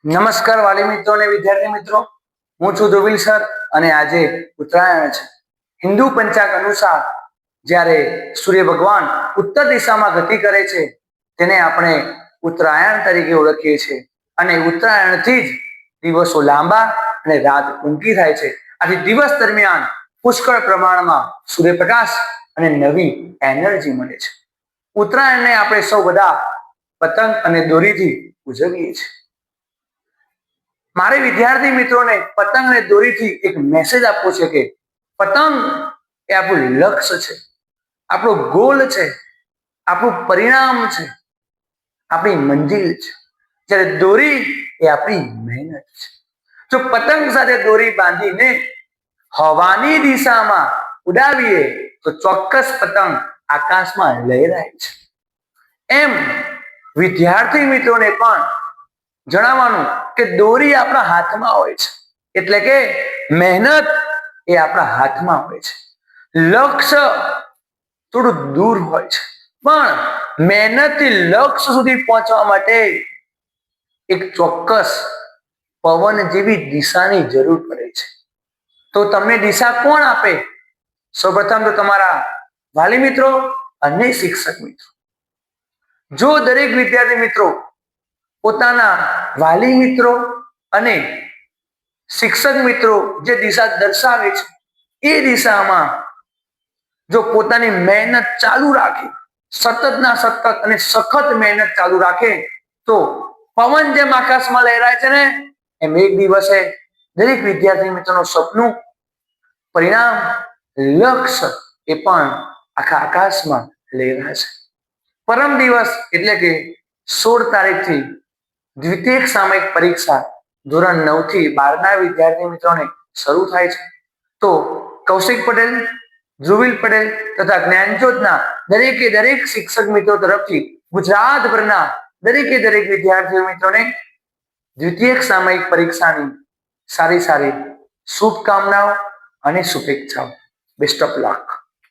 નમસ્કાર વાલી મિત્રો અને વિદ્યાર્થી મિત્રો, હું છું ધ્રુવીલ સર અને આજે ઉત્તરાયણ છે. હિન્દુ પંચાંગ અનુસાર જ્યારે સૂર્ય ભગવાન ઉત્તર દિશામાં ગતિ કરે છે તેને આપણે ઉત્તરાયણ તરીકે ઓળખીએ છીએ અને ઉત્તરાયણથી જ દિવસો લાંબા અને રાત ટૂંકી થાય છે. આથી દિવસ દરમિયાન પુષ્કળ પ્રમાણમાં સૂર્યપ્રકાશ અને નવી એનર્જી મળે છે. ઉત્તરાયણને આપણે સૌ બધા પતંગ અને દોરીથી ઉજવીએ છીએ. મારે વિદ્યાર્થી મિત્રોને પતંગ અને દોરીથી એક મેસેજ આપવો છે કે પતંગ એ આપણું લક્ષ્ય છે, આપણો ગોલ છે, આપણું પરિણામ છે, આપણી મંજિલ છે, જ્યારે દોરી એ આપણી મહેનત છે. જો પતંગ સાથે દોરી બાંધીને હવાની દિશામાં ઉડાવીએ તો ચોક્કસ પતંગ આકાશમાં લહેરાય છે. એમ વિદ્યાર્થી મિત્રોને પણ જણાવવાનું કે દોરી આપણા હાથમાં હોય છે, એટલે કે મહેનત એ આપણા હાથમાં હોય છે. લક્ષ્ય થોડું દૂર હોય છે, પણ મહેનતથી લક્ષ્ય સુધી પહોંચવા માટે એક ચોક્કસ પવન જેવી દિશાની જરૂર પડે છે. તો તમને દિશા કોણ આપે? સૌપ્રથમ તો તમારા વાલી મિત્રો અને શિક્ષક મિત્રો. જો દરેક વિદ્યાર્થી મિત્રો પોતાના વાલી મિત્રો અને શિક્ષક મિત્રો જે દિશા દર્શાવે છે એ દિશામાં જો પોતાની મહેનત ચાલુ રાખે, સતતના સતત અને સખત મહેનત ચાલુ રાખે તો પવન જેમ આકાશમાં લહેરાય છે ને એમ એક દિવસે દરેક વિદ્યાર્થી મિત્રોનું સપનું, પરિણામ, લક્ષ્ય એ પણ આખા આકાશમાં લહેરાશે. પરમ દિવસ એટલે કે 16 તારીખથી દ્વિતીય સામયિક પરીક્ષા ધોરણ 9 થી 12 વિદ્યાર્થી મિત્રોને શરૂ થાય છે. તો કૌશિક પટેલ, ધ્રુવીલ પટેલ તથા જ્ઞાનજ્યોતના દરેક શિક્ષક મિત્રો તરફથી ગુજરાતભરના દરેક વિદ્યાર્થી મિત્રોને દ્વિતીય સામયિક પરીક્ષાની સારી શુભકામનાઓ અને શુભેચ્છાઓ. Best of luck.